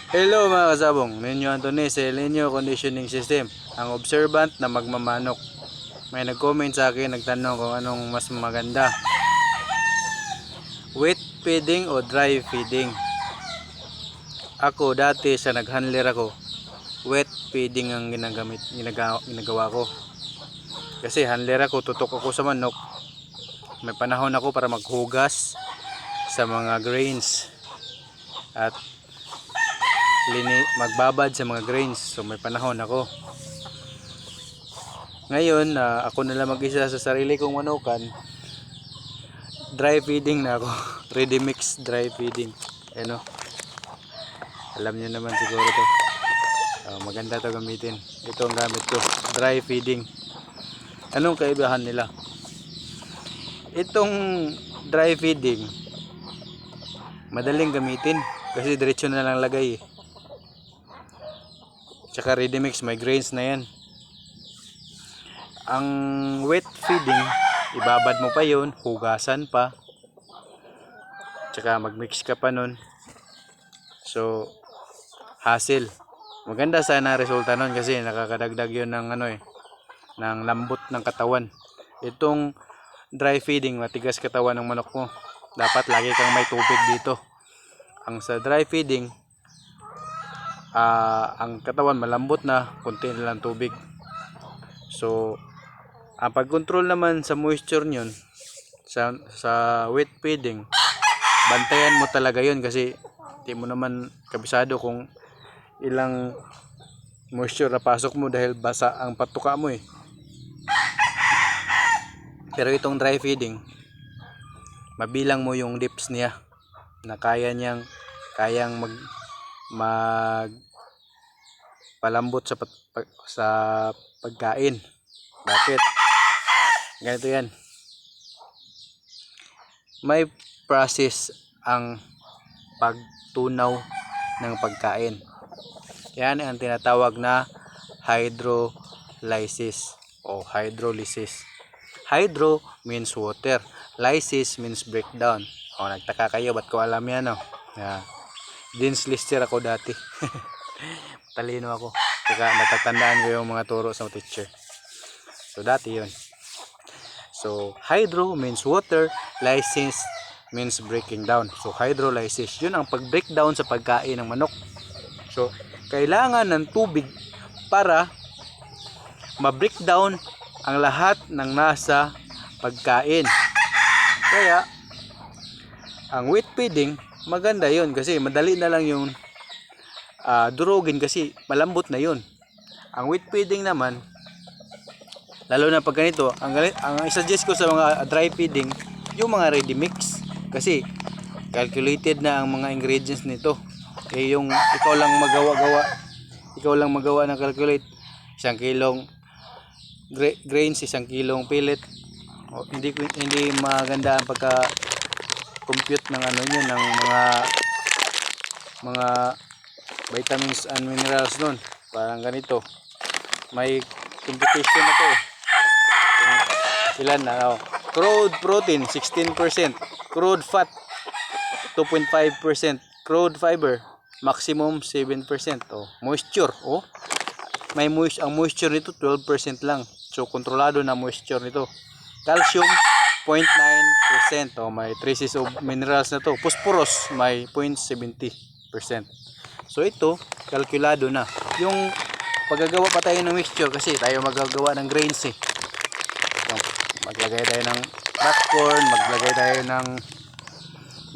Hello mga kasabong, Ninyo Anthony sa El Nino Conditioning System, ang observant na magmamanok. May nag-comment sa akin, nagtanong kung anong mas maganda, wet feeding o dry feeding. Ako dati sa nag-handler ako, wet feeding ang ginagawa ko. Kasi handler ako, tutok ako sa manok. May panahon ako para maghugas sa mga grains at magbabad sa mga grains. So may panahon ako. Ngayon ako na lang mag-isa sa sarili kong manukan, dry feeding na ako. Ready mix dry feeding. Ano, alam niyo naman siguro to. Maganda to gamitin. Ito ang gamit ko, dry feeding. Anong kaibahan nila? Itong dry feeding madaling gamitin kasi diretso na lang lagay. Tsaka ready mix, may grains na yan. Ang wet feeding, ibabad mo pa yun, hugasan pa, tsaka magmix ka pa nun. So hassle. Maganda sana resulta nun kasi nakakadagdag yun ng ng lambot ng katawan. Itong dry feeding, matigas katawan ng manok mo, dapat lagi kang may tubig dito. Ang sa dry feeding, ang katawan malambot na, konti na lang tubig. So ang pag-control naman sa moisture nyon sa wet feeding, bantayan mo talaga yun kasi di mo naman kabisado kung ilang moisture na pasok mo dahil basa ang patuka mo . Pero itong dry feeding, mabilang mo yung dips niya na kayang palambot sa pagkain. Bakit? Ganito yan. May process ang pagtunaw ng pagkain. Yan ang tinatawag na hydrolysis o hydrolysis. Hydro means water, lysis means breakdown. Nagtaka kayo, ba't ko alam yan? Dean's lister ako dati. Talino ako. Kaya natatandaan ko yung mga turo sa teacher. So dati yun. So hydro means water, lysis means breaking down. So hydrolysis, yun ang pag-breakdown sa pagkain ng manok. So kailangan ng tubig para ma-breakdown ang lahat ng nasa pagkain. Kaya ang wet feeding maganda yun kasi madali na lang yung durugin kasi malambot na yun. Ang wet feeding naman, lalo na pag ganito, ang i-suggest ko sa mga dry feeding, yung mga ready mix kasi calculated na ang mga ingredients nito. Yung ikaw lang magawa ng calculate, 1 kilong grains, 1 kilong pellet. Hindi maganda ang pagka compute ng ng mga vitamins and minerals nun. Parang ganito, may computation na to . Ilan na? Crude protein 16%, crude fat 2.5%, crude fiber maximum 7%. Moisture, ang moisture nito 12% lang. So kontrolado na moisture nito. Calcium 0.9%. May traces of minerals na to. Phosphorus may 0.70%. So ito, kalkulado na. Yung paggagawa pa tayo ng mixture kasi tayo magagawa ng grains . Maglagay tayo ng popcorn, maglagay tayo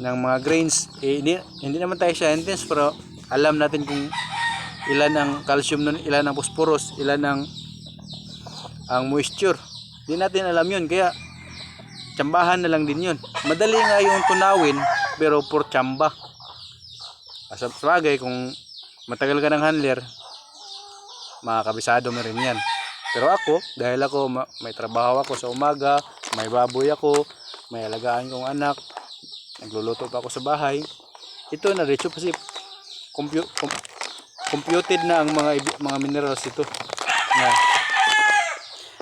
ng mga grains. Hindi naman tayo scientist, pero alam natin kung ilan ang calcium nun, ilan ang phosphorus, ilan ang moisture. Hindi natin alam yun, kaya tsambahan na lang din yun. Madali nga yung tunawin, pero for tsamba. Sa bagay, kung matagal ka ng handler, makakabisado mo rin yan. Pero ako, dahil ako may trabaho ako sa umaga, may baboy ako, may alagaan kong anak, nagluluto pa ako sa bahay, ito na rin kasi computed na ang mga minerals ito na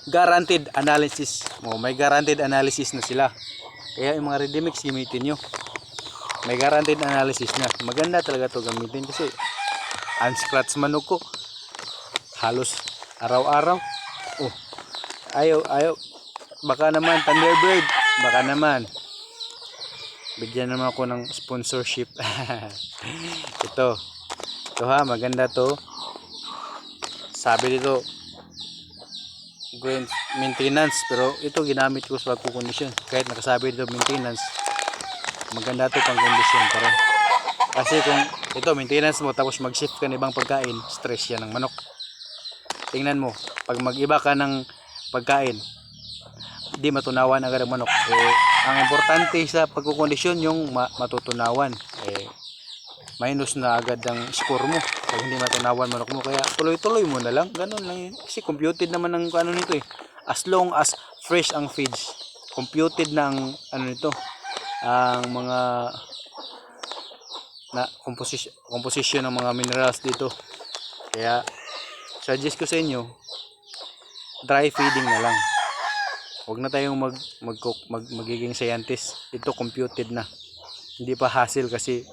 guaranteed analysis. May guaranteed analysis na sila. Kaya yung mga ready mix gamitin nyo, may guaranteed analysis na. Maganda talaga to gamitin kasi unscratch manok ko. Halos araw-araw. Oh, ayaw. Baka naman, Thunderbird. Baka naman. Bigyan naman ako ng sponsorship. Ito ha, maganda to. Sabi dito, green maintenance. Pero ito ginamit ko sa pagkukondisyon. Kahit nakasabi dito maintenance, maganda to pang kondisyon pa rin. Kasi kung ito maintenance mo tapos mag-shift ka ng ibang pagkain, stress yan ng manok. Tingnan mo, pag mag-iba ka ng pagkain, di matunawan agad ang manok. Ang importante sa pagkukondisyon yung matutunawan. Minus na agad ang score mo pag hindi matunawan manok mo. Kaya tuloy-tuloy mo na lang. Ganun lang yun. Kasi computed naman ang ano nito eh. As long as fresh ang feeds, computed na ang ano nito, ang mga na composition ng mga minerals dito. Kaya suggest ko sa inyo, dry feeding na lang. Huwag na tayong magiging scientist. Ito computed na. Hindi pa hassle kasi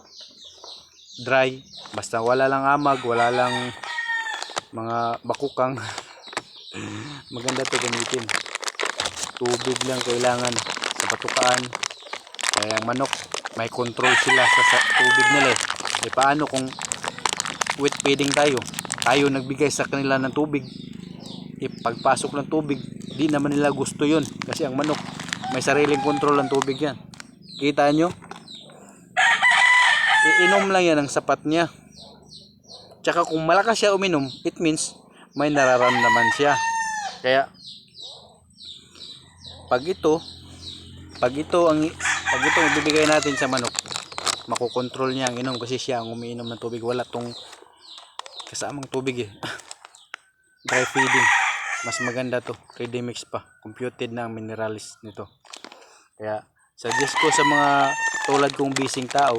dry. Basta wala lang amag, wala lang mga bakukang. Maganda to gamitin. Tubig lang kailangan sa patukaan. Kaya ang manok, may control sila sa tubig nila eh. Paano kung wet feeding tayo? Tayo nagbigay sa kanila ng tubig. Pagpasok ng tubig, di naman nila gusto yun. Kasi ang manok, may sariling control ng tubig yan. Kita nyo? Iinom lang yan ang sapat niya. Tsaka kung malakas siya uminom, it means may nararamdaman siya. Kaya pag ito ang ibibigay natin sa manok, makokontrol niya ang inom kasi siya ang umiinom ng tubig. Wala tong kasamang tubig eh. Dry feeding, mas maganda to. Ready mix pa, computed na ang minerals nito. Kaya suggest ko sa mga tulad kong bising tao,